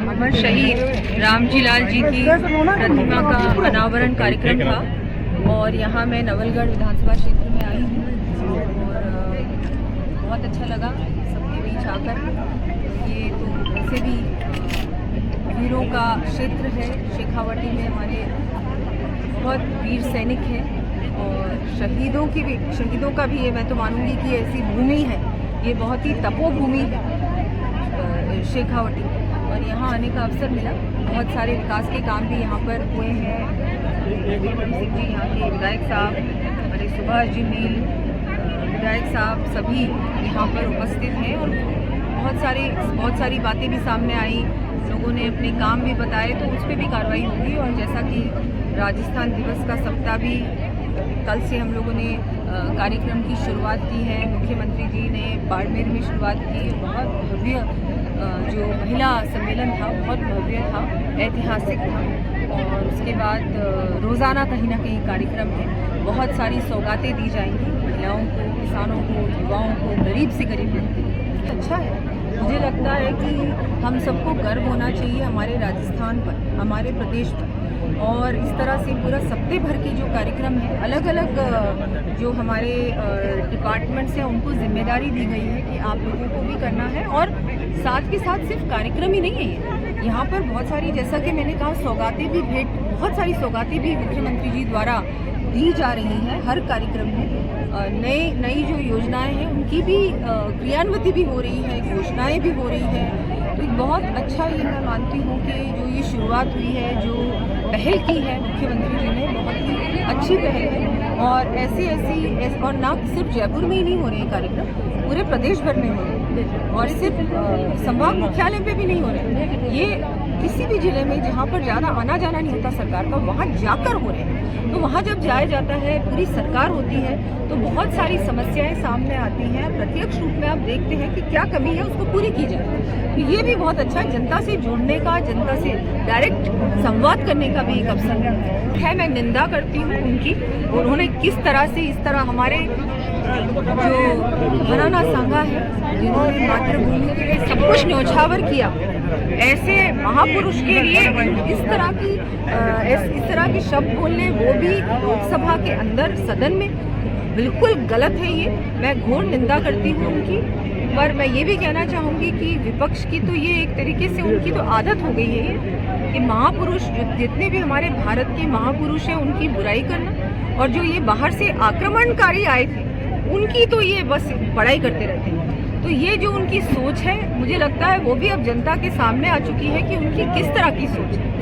अमर शहीद रामजी लाल जी की प्रतिमा का अनावरण कार्यक्रम था और यहाँ मैं नवलगढ़ विधानसभा क्षेत्र में आई हूँ और बहुत अच्छा लगा सबके बीच आकर। ये तो वैसे भी वीरों का क्षेत्र है, शेखावटी में हमारे बहुत वीर सैनिक हैं और शहीदों का भी ये मैं तो मानूंगी कि ऐसी भूमि है, ये बहुत ही तपोभूमि है शेखावटी। और यहाँ आने का अवसर मिला, बहुत सारे विकास के काम भी यहाँ पर हुए हैं। विक्रम सिंह जी यहाँ के विधायक साहब, हमारे सुभाष जी मील विधायक साहब सभी यहाँ पर उपस्थित हैं और बहुत सारी बातें भी सामने आई, लोगों ने अपने काम भी बताए, तो उस पर भी कार्रवाई होगी। और जैसा कि राजस्थान दिवस का सप्ताह भी कल से हम लोगों ने कार्यक्रम की शुरुआत की है, मुख्यमंत्री जी ने बाड़मेर में शुरुआत की। बहुत भव्य जो महिला सम्मेलन था, बहुत भव्य था, ऐतिहासिक था। और उसके बाद रोज़ाना कहीं ना कहीं कार्यक्रम है, बहुत सारी सौगातें दी जाएंगी महिलाओं को, किसानों को, युवाओं को, गरीब से गरीब व्यक्ति को। अच्छा है, मुझे लगता है कि हम सबको गर्व होना चाहिए हमारे राजस्थान पर, हमारे प्रदेश पर। और इस तरह से पूरा सप्ताह भर के जो कार्यक्रम है, अलग अलग जो हमारे डिपार्टमेंट्स हैं उनको जिम्मेदारी दी गई है कि आप लोगों को भी करना है। और साथ के साथ सिर्फ कार्यक्रम ही नहीं है ये, यहाँ पर बहुत सारी, जैसा कि मैंने कहा, सौगातें भी बहुत सारी सौगातें भी मुख्यमंत्री जी द्वारा दी जा रही हैं हर कार्यक्रम में। नई जो योजनाएं हैं उनकी भी क्रियान्विति भी हो रही है, घोषणाएं भी हो रही है। तो बहुत अच्छा ये मैं मानती हूँ कि जो ये शुरुआत हुई है, जो पहल की है मुख्यमंत्री जी ने, बहुत ही अच्छी पहल है। और ऐसी और ना सिर्फ जयपुर में ही नहीं हो रहे हैं कार्यक्रम, पूरे प्रदेश भर में हो रहे हैं। और सिर्फ संभाग मुख्यालय पे भी नहीं हो रहे, ये किसी भी जिले में जहाँ पर ज़्यादा आना जाना नहीं होता सरकार का, वहाँ जाकर हो रहे हैं। तो वहाँ जब जाया जाता है, पूरी सरकार होती है, तो बहुत सारी समस्याएं सामने आती हैं, प्रत्यक्ष रूप में आप देखते हैं कि क्या कमी है, उसको पूरी की जाए। तो ये भी बहुत अच्छा है, जनता से जुड़ने का, जनता से डायरेक्ट संवाद करने का भी एक अवसर है। मैं निंदा करती हूँ उनकी, उन्होंने किस तरह से इस तरह हमारे जो घराना संघा है, जिन्होंने मातृभूमि के लिए सब कुछ न्यौछावर किया, ऐसे महापुरुष के लिए इस तरह के शब्द बोलने, वो भी लोकसभा के अंदर सदन में, बिल्कुल गलत है ये। मैं घोर निंदा करती हूँ उनकी। पर मैं ये भी कहना चाहूँगी कि विपक्ष की तो ये एक तरीके से उनकी तो आदत हो गई है ये, कि महापुरुष जितने भी हमारे भारत के महापुरुष हैं उनकी बुराई करना, और जो ये बाहर से आक्रमणकारी आए थे उनकी तो ये बस बड़ाई करते रहते हैं। तो ये जो उनकी सोच है, मुझे लगता है वो भी अब जनता के सामने आ चुकी है कि उनकी किस तरह की सोच है।